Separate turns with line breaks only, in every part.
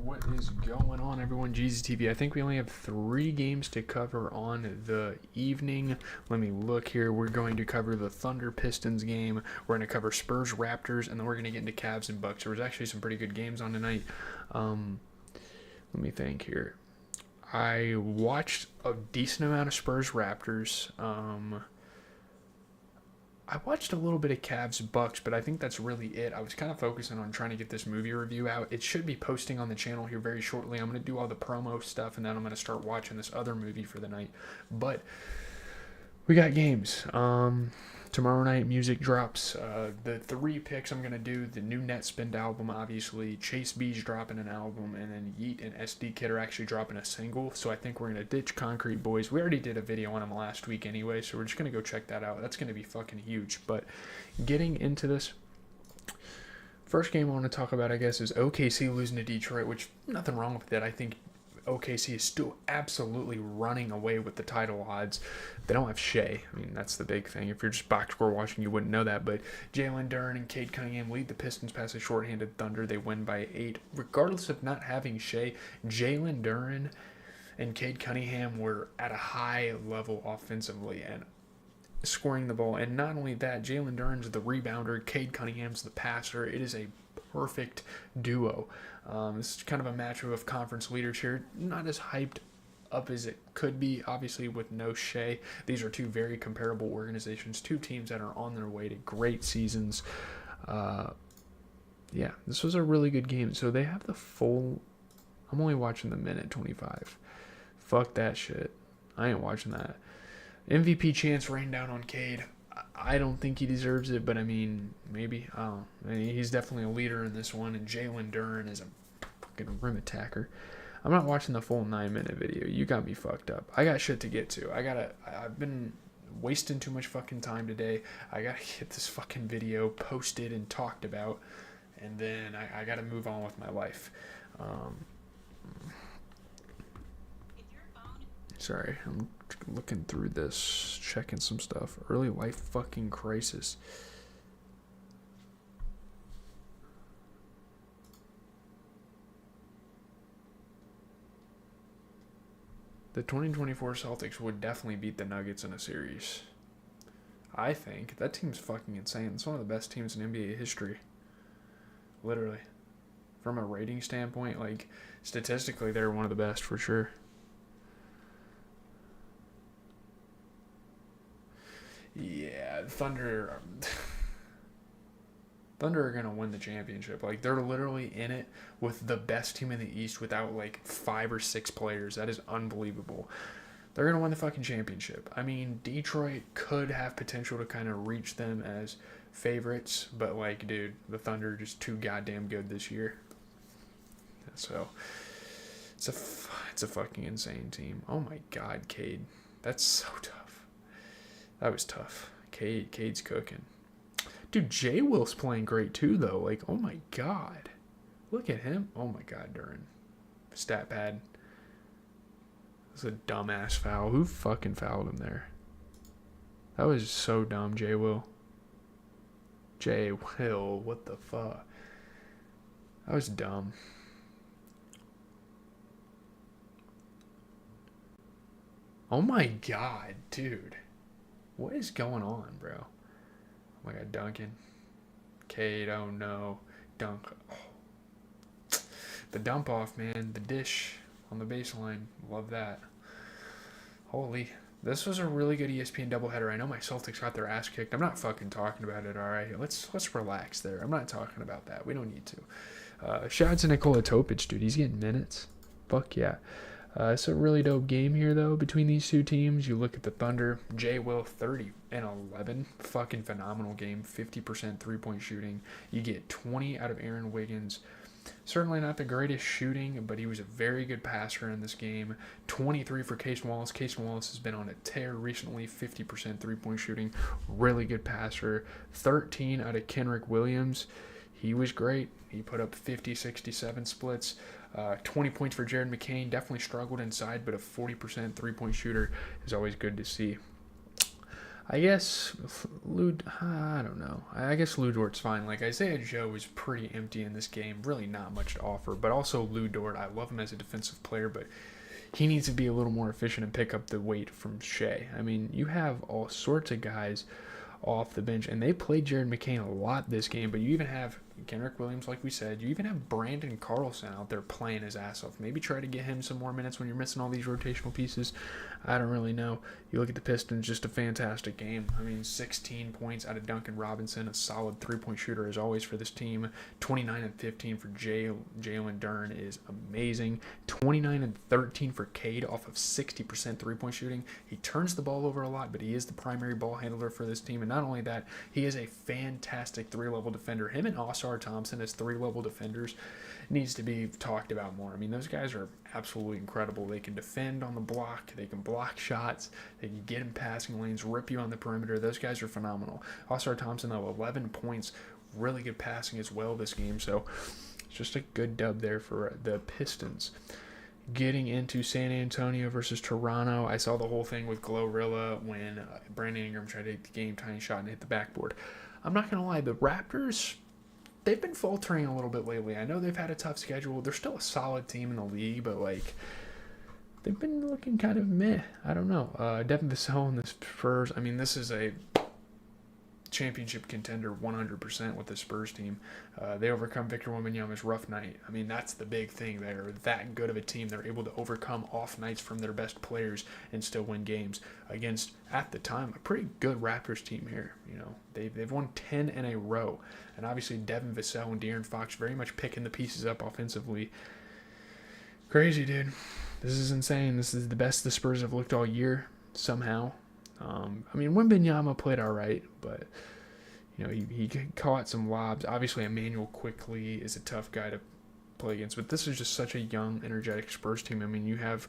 What is going on, everyone? Jesus TV. I think we only have 3 games to cover on the evening. Let me look here. We're going to cover the Thunder Pistons game. We're going to cover Spurs Raptors, and then we're going to get into Cavs and Bucks. There was actually some pretty good games on tonight. Let me think here. I watched a decent amount of Spurs Raptors. I watched a little bit of Cavs Bucks, but I think that's really it. I was kind of focusing on trying to get this movie review out. It should be posting on the channel here very shortly. I'm going to do all the promo stuff, and then I'm going to start watching this other movie for the night. But we got games. Tomorrow night, music drops. The 3 picks I'm going to do, the new Netspend album, obviously. Chase B's dropping an album, and then Yeet and SD Kid are actually dropping a single. So I think we're going to ditch Concrete Boys. We already did a video on them last week anyway, so we're just going to go check that out. That's going to be fucking huge. But getting into this, first game I want to talk about, I guess, is OKC losing to Detroit, which nothing wrong with that. I think OKC is still absolutely running away with the title odds. They don't have Shea. I mean, that's the big thing. If you're just box score watching, you wouldn't know that. But Jalen Duren and Cade Cunningham lead the Pistons past a shorthanded Thunder. They win by 8. Regardless of not having Shea, Jalen Duren and Cade Cunningham were at a high level offensively and scoring the ball. And not only that, Jalen Duren's the rebounder, Cade Cunningham's the passer. It is a perfect duo. This is kind of a matchup of conference leaders here. Not as hyped up as it could be, obviously, with no Shea. These are 2 very comparable organizations, 2 teams that are on their way to great seasons. Yeah, this was a really good game. So they have the full... I'm only watching the minute 25. Fuck that shit. I ain't watching that. MVP chance rained down on Cade. I don't think he deserves it, but I mean, maybe. I mean, he's definitely a leader in this one, and Jalen Duren is a fucking rim attacker. I'm not watching the full 9-minute video. You got me fucked up. I got shit to get to. I've been wasting too much fucking time today. I gotta get this fucking video posted and talked about, and then I gotta move on with my life. Sorry, I'm looking through this, checking some stuff. Early life fucking crisis. The 2024 Celtics would definitely beat the Nuggets in a series. I think. That team's fucking insane. It's one of the best teams in NBA history. Literally. From a rating standpoint, like, statistically, they're one of the best for sure. Yeah, Thunder are going to win the championship. Like, they're literally in it with the best team in the East without, like, 5 or 6 players. That is unbelievable. They're going to win the fucking championship. I mean, Detroit could have potential to kind of reach them as favorites, but, like, dude, the Thunder are just too goddamn good this year. So, it's a fucking insane team. Oh, my God, Cade. That's so tough. That was tough. Cade's cooking. Dude, J. Will's playing great too, though. Like, oh my God. Look at him. Oh my God, Duren. Stat pad. That's a dumbass foul. Who fucking fouled him there? That was so dumb, J. Will. J. Will, what the fuck? That was dumb. Oh my God, dude. What is going on, bro? Oh my God, Duncan. Cade, oh no. Dunk. Oh. The dump off, man. The dish on the baseline. Love that. Holy. This was a really good ESPN doubleheader. I know my Celtics got their ass kicked. I'm not fucking talking about it, alright? Let's relax there. I'm not talking about that. We don't need to. Shout out to Nikola Topic, dude. He's getting minutes. Fuck yeah. It's a really dope game here, though, between these 2 teams. You look at the Thunder, J. Will, 30 and 11. Fucking phenomenal game. 50% three-point shooting. You get 20 out of Aaron Wiggins. Certainly not the greatest shooting, but he was a very good passer in this game. 23 for Casey Wallace. Casey Wallace has been on a tear recently. 50% three-point shooting. Really good passer. 13 out of Kenrick Williams. He was great. He put up 50, 67 splits. 20 points for Jared McCain. Definitely struggled inside, but a 40% three-point shooter is always good to see. I guess I don't know. I guess Lou Dort's fine. Like, Isaiah Joe is pretty empty in this game. Really not much to offer. But also Lou Dort, I love him as a defensive player, but he needs to be a little more efficient and pick up the weight from Shea. I mean, you have all sorts of guys off the bench, and they played Jared McCain a lot this game, but you even have Kenrick Williams, like we said. You even have Brandon Carlson out there playing his ass off. Maybe try to get him some more minutes when you're missing all these rotational pieces. I don't really know. You look at the Pistons, just a fantastic game. I mean, 16 points out of Duncan Robinson, a solid three-point shooter as always for this team. 29 and 15 for Jalen Duren is amazing. 29 and 13 for Cade off of 60% three-point shooting. He turns the ball over a lot, but he is the primary ball handler for this team. And not only that, he is a fantastic three-level defender. Him and Osar Thompson as three-level defenders needs to be talked about more. I mean, those guys are absolutely incredible. They can defend on the block. They can block shots. They can get in passing lanes, rip you on the perimeter. Those guys are phenomenal. Osar Thompson, though, 11 points, really good passing as well this game. So it's just a good dub there for the Pistons. Getting into San Antonio versus Toronto, I saw the whole thing with Glorilla when Brandon Ingram tried to take the game-tying shot and hit the backboard. I'm not going to lie, the Raptors, they've been faltering a little bit lately. I know they've had a tough schedule. They're still a solid team in the league, but, like, they've been looking kind of meh. I don't know. Devin Vassell and the Spurs, I mean, this is a championship contender 100% with the Spurs team. They overcome Victor Wembanyama's rough night. I mean, that's the big thing. They're that good of a team. They're able to overcome off nights from their best players and still win games against, at the time, a pretty good Raptors team here. You know, they've won 10 in a row. And obviously Devin Vassell and De'Aaron Fox very much picking the pieces up offensively. Crazy, dude. This is insane. This is the best the Spurs have looked all year, somehow. I mean, Wembanyama played all right, but, you know, he caught some lobs. Obviously, Emmanuel Quickley is a tough guy to play against, but this is just such a young, energetic Spurs team. I mean, you have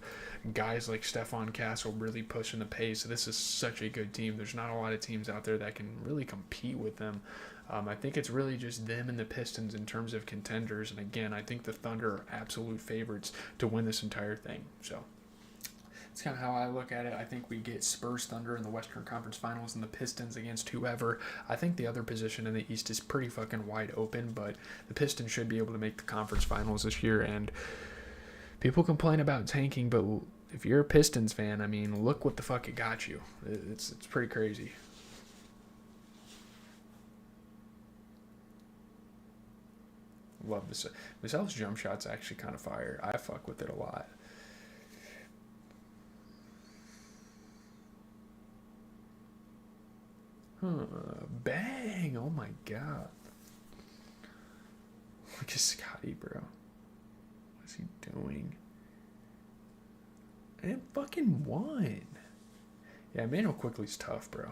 guys like Stephon Castle really pushing the pace. So this is such a good team. There's not a lot of teams out there that can really compete with them. I think it's really just them and the Pistons in terms of contenders. And again, I think the Thunder are absolute favorites to win this entire thing. So that's kind of how I look at it. I think we get Spurs Thunder in the Western Conference Finals and the Pistons against whoever. I think the other position in the East is pretty fucking wide open, but the Pistons should be able to make the conference finals this year. And people complain about tanking, but if you're a Pistons fan, I mean, look what the fuck it got you. It's pretty crazy. Love this. Vassell's jump shot's actually kind of fire. I fuck with it a lot. Bang! Oh my god. Look at Scotty, bro. What's he doing? And fucking won. Yeah, Emmanuel Quickley's tough, bro.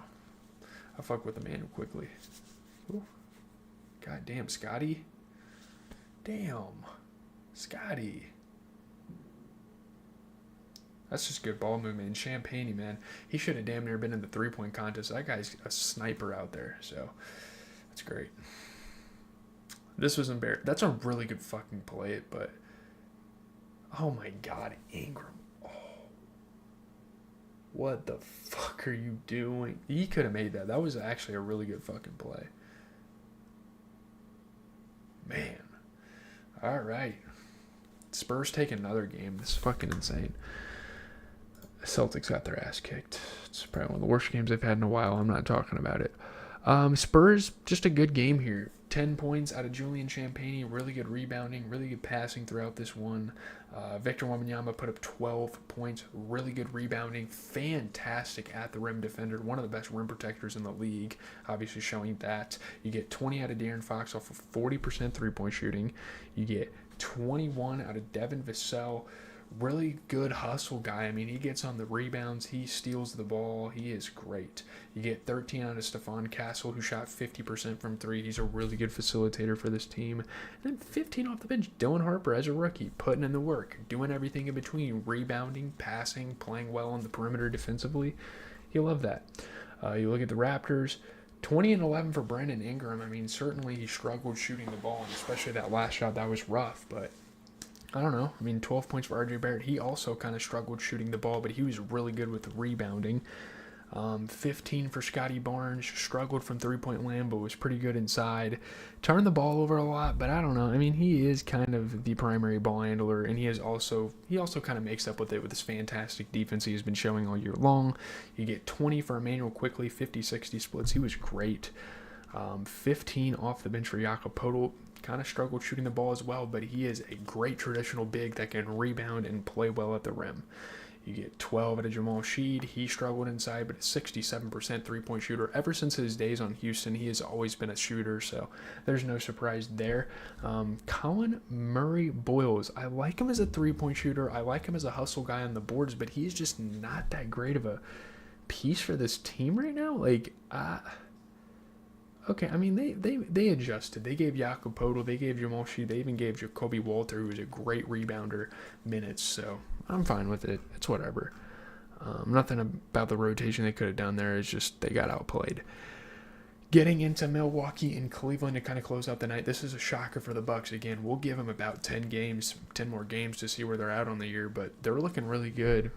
I fuck with Emmanuel Quickley. Ooh. God damn, Scotty. Damn. Scotty. That's just good ball movement. And Champagne, man, he should have damn near been in the three-point contest. That guy's a sniper out there, so that's great. This was embarrassing. That's a really good fucking play, but oh my god, Ingram. Oh. What the fuck are you doing? He could have made that. That was actually a really good fucking play. Man. All right. Spurs take another game. This is fucking insane. Celtics got their ass kicked. It's probably one of the worst games they've had in a while. I'm not talking about it. Spurs, just a good game here. 10 points out of Julian Champagne. Really good rebounding. Really good passing throughout this one. Victor Wembanyama put up 12 points. Really good rebounding. Fantastic at the rim defender. One of the best rim protectors in the league. Obviously showing that. You get 20 out of De'Aaron Fox off of 40% three-point shooting. You get 21 out of Devin Vassell. Really good hustle guy. I mean, he gets on the rebounds. He steals the ball. He is great. You get 13 out of Stephon Castle, who shot 50% from three. He's a really good facilitator for this team. And then 15 off the bench. Dylan Harper as a rookie, putting in the work, doing everything in between, rebounding, passing, playing well on the perimeter defensively. You love that. You look at the Raptors. 20 and 11 for Brandon Ingram. I mean, certainly he struggled shooting the ball, and especially that last shot, that was rough, but I don't know. I mean, 12 points for RJ Barrett. He also kind of struggled shooting the ball, but he was really good with the rebounding. 15 for Scotty Barnes. Struggled from three-point land, but was pretty good inside. Turned the ball over a lot, but I don't know. I mean, he is kind of the primary ball handler, and he also kind of makes up with it with his fantastic defense he has been showing all year long. You get 20 for Emmanuel Quickly, 50-60 splits. He was great. 15 off the bench for Jakob Poeltl. Kind of struggled shooting the ball as well, but he is a great traditional big that can rebound and play well at the rim. You get 12 out of Jamal Sheed. He struggled inside, but a 67% three-point shooter. Ever since his days on Houston, he has always been a shooter, so there's no surprise there. Colin Murray Boyles. I like him as a three-point shooter. I like him as a hustle guy on the boards, but he's just not that great of a piece for this team right now. Okay, I mean, they adjusted. They gave Jakob Poeltl, they gave Jamal Sheed, they even gave Jacoby Walter, who was a great rebounder, minutes, so I'm fine with it. It's whatever. Nothing about the rotation they could have done there. It's just they got outplayed. Getting into Milwaukee and Cleveland to kind of close out the night. This is a shocker for the Bucks. Again, we'll give them about 10 more games to see where they're at on the year, but they're looking really good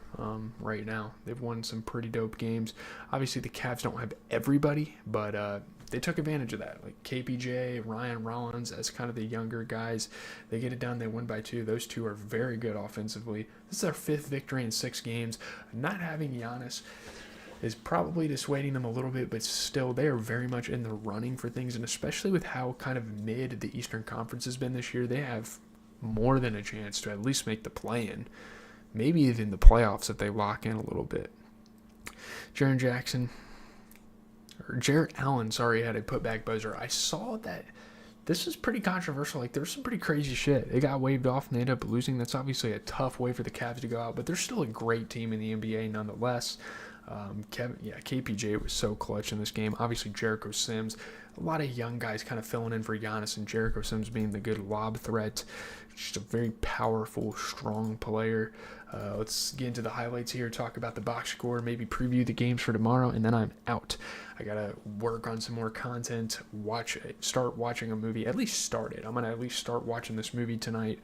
right now. They've won some pretty dope games. Obviously, the Cavs don't have everybody, but they took advantage of that. Like KPJ, Ryan Rollins, as kind of the younger guys, they get it done. They win by 2. Those two are very good offensively. This is their 5th victory in 6 games. Not having Giannis is probably dissuading them a little bit, but still, they are very much in the running for things, and especially with how kind of mid the Eastern Conference has been this year, they have more than a chance to at least make the play-in, maybe even the playoffs if they lock in a little bit. Jarrett Allen, had a putback buzzer. I saw that this was pretty controversial. Like, there's some pretty crazy shit. It got waved off and they ended up losing. That's obviously a tough way for the Cavs to go out, but they're still a great team in the NBA nonetheless. KPJ was so clutch in this game. Obviously, Jericho Sims. A lot of young guys kind of filling in for Giannis, and Jericho Sims being the good lob threat. Just a very powerful, strong player. Let's get into the highlights here, talk about the box score, maybe preview the games for tomorrow, and then I'm out. I got to work on some more content, start watching a movie, at least start it. I'm going to at least start watching this movie tonight.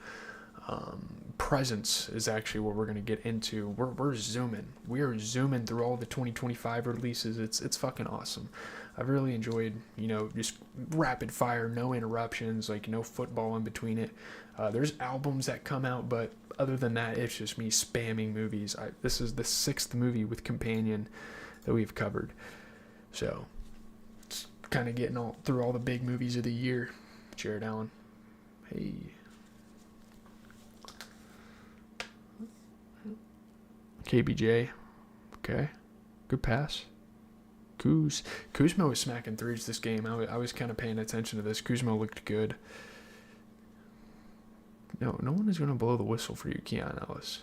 Presence is actually what we're going to get into. We're zooming. We are zooming through all the 2025 releases. It's fucking awesome. I've really enjoyed, just rapid fire, no interruptions, like no football in between it. There's albums that come out, but other than that, it's just me spamming movies. This is the 6th movie with Companion that we've covered. So, it's kind of getting through all the big movies of the year. Jared Allen. Hey. KBJ. Okay. Good pass. Kuzma was smacking threes this game. I was kind of paying attention to this. Kuzma looked good. No one is going to blow the whistle for you, Keon Ellis.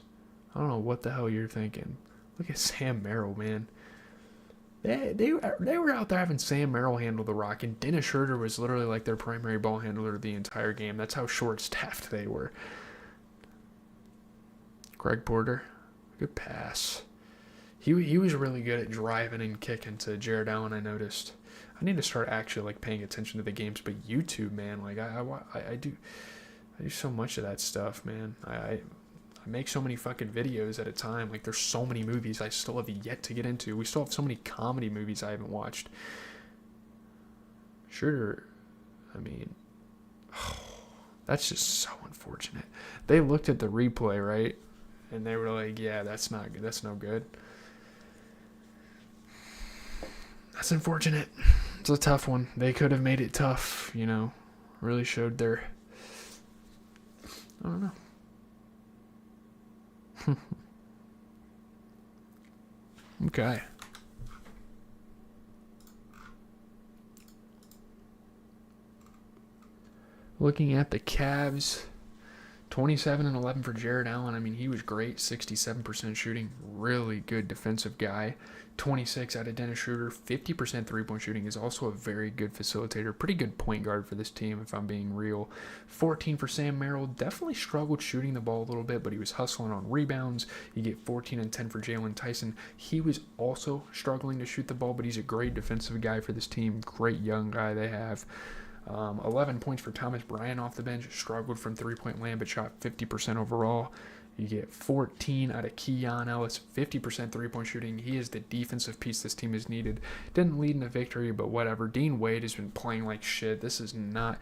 I don't know what the hell you're thinking. Look at Sam Merrill, man. They were out there having Sam Merrill handle the rock, and Dennis Schroeder was literally like their primary ball handler the entire game. That's how short-staffed they were. Greg Porter, good pass. He was really good at driving and kicking to Jared Allen, I noticed. I need to start actually paying attention to the games, but YouTube, man, I do so much of that stuff, man. I make so many fucking videos at a time. Like, there's so many movies I still have yet to get into. We still have so many comedy movies I haven't watched. Sure, I mean, that's just so unfortunate. They looked at the replay, right? And they were like, yeah, that's not good. That's no good. That's unfortunate. It's a tough one. They could have made it tough, really showed their, I don't know. Okay. Looking at the Cavs, 27-11 for Jared Allen. I mean, he was great. 67% shooting. Really good defensive guy. 26 out of Dennis Schroeder. 50% three-point shooting. Is also a very good facilitator. Pretty good point guard for this team, if I'm being real. 14 for Sam Merrill. Definitely struggled shooting the ball a little bit, but he was hustling on rebounds. You get 14 and 10 for Jalen Tyson. He was also struggling to shoot the ball, but he's a great defensive guy for this team. Great young guy they have. 11 points for Thomas Bryant off the bench. Struggled from three-point land, but shot 50% overall. You get 14 out of Keon Ellis, 50% three-point shooting. He is the defensive piece this team has needed. Didn't lead in a victory, but whatever. Dean Wade has been playing like shit. This is not...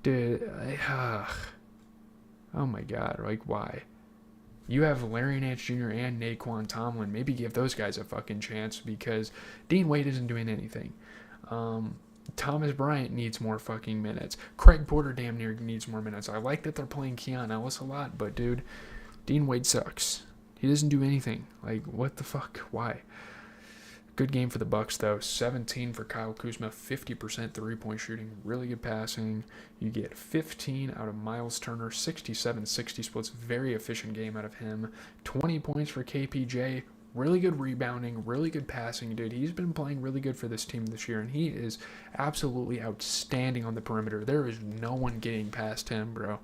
Dude, oh my God, like, why? You have Larry Nance Jr. and Naquan Tomlin. Maybe give those guys a fucking chance because Dean Wade isn't doing anything. Thomas Bryant needs more fucking minutes. Craig Porter damn near needs more minutes. I like that they're playing Keon Ellis a lot, but dude, Dean Wade sucks. He doesn't do anything. Like, what the fuck? Why? Good game for the Bucks though. 17 for Kyle Kuzma, 50% three-point shooting, really good passing. You get 15 out of Miles Turner, 67-60 splits, very efficient game out of him. 20 points for KPJ, really good rebounding, really good passing, dude. He's been playing really good for this team this year, and he is absolutely outstanding on the perimeter. There is no one getting past him, bro.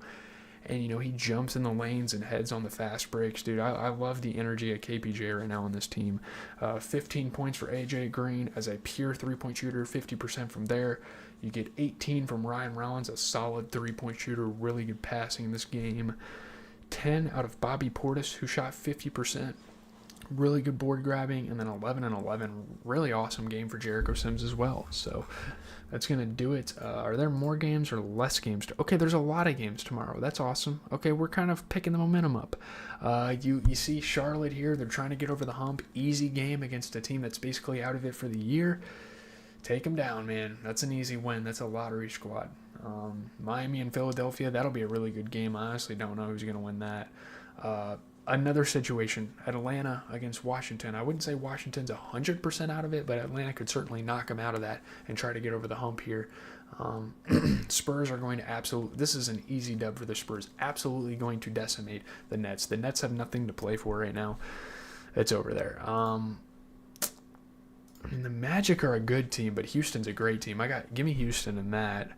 And, you know, he jumps in the lanes and heads on the fast breaks. Dude, I love the energy of KPJ right now on this team. 15 points for AJ Green as a pure three-point shooter, 50% from there. You get 18 from Ryan Rollins, a solid three-point shooter, really good passing in this game. 10 out of Bobby Portis, who shot 50%. Really good board grabbing, and then 11 and 11. Really awesome game for Jericho Sims as well. So that's going to do it. Are there more games or less games? Okay, there's a lot of games tomorrow. That's awesome. Okay, we're kind of picking the momentum up. You see Charlotte here. They're trying to get over the hump. Easy game against a team that's basically out of it for the year. Take them down, man. That's an easy win. That's a lottery squad. Miami and Philadelphia, that'll be a really good game. I honestly don't know who's going to win that. Another situation, Atlanta against Washington. I wouldn't say Washington's 100% out of it, but Atlanta could certainly knock them out of that and try to get over the hump here. Spurs are going to this is an easy dub for the Spurs. Absolutely going to decimate the Nets. The Nets have nothing to play for right now. It's over there. I mean, the Magic are a good team, but Houston's a great team. Give me Houston in that.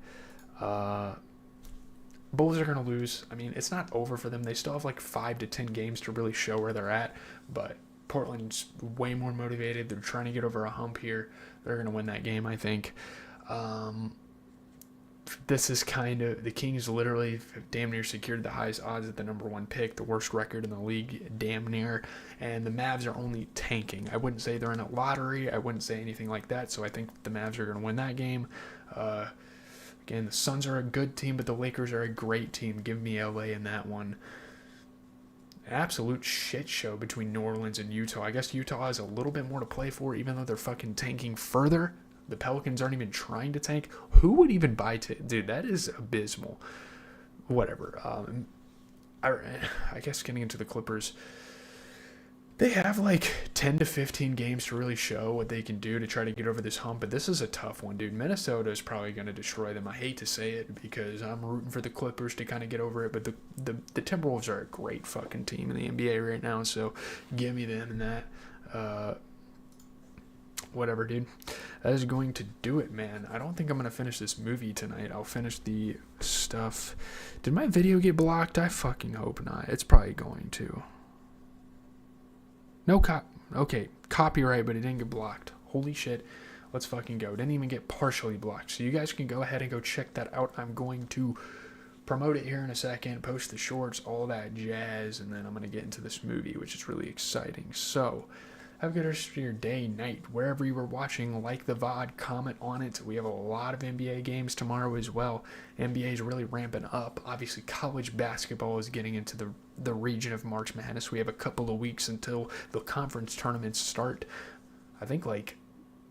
Bulls are going to lose. I mean, it's not over for them. They still have like 5 to 10 games to really show where they're at, but Portland's way more motivated. They're trying to get over a hump here. They're going to win that game, I think. This is kind of, the Kings literally damn near secured the highest odds at the #1 pick, the worst record in the league, damn near, and the Mavs are only tanking. I wouldn't say they're in a lottery. I wouldn't say anything like that, so I think the Mavs are going to win that game. Again, the Suns are a good team, but the Lakers are a great team. Give me LA in that one. An absolute shit show between New Orleans and Utah. I guess Utah has a little bit more to play for, even though they're fucking tanking further. The Pelicans aren't even trying to tank. Who would even buy dude, that is abysmal. Whatever. I guess getting into the Clippers, they have like 10 to 15 games to really show what they can do to try to get over this hump, but this is a tough one, dude. Minnesota is probably going to destroy them. I hate to say it because I'm rooting for the Clippers to kind of get over it, but the Timberwolves are a great fucking team in the NBA right now, so give me them in that. Whatever, dude. That is going to do it, man. I don't think I'm going to finish this movie tonight. I'll finish the stuff. Did my video get blocked? I fucking hope not. It's probably going to. No copyright, but it didn't get blocked. Holy shit. Let's fucking go. Didn't even get partially blocked. So you guys can go ahead and go check that out. I'm going to promote it here in a second, post the shorts, all that jazz, and then I'm going to get into this movie, which is really exciting. So have a good rest of your day, night, wherever you were watching. Like the VOD, comment on it. We have a lot of NBA games tomorrow as well. NBA is really ramping up. Obviously, college basketball is getting into the region of March Madness. We have a couple of weeks until the conference tournaments start. I think, like,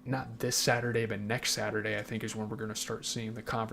not this Saturday, but next Saturday, I think, is when we're going to start seeing the conference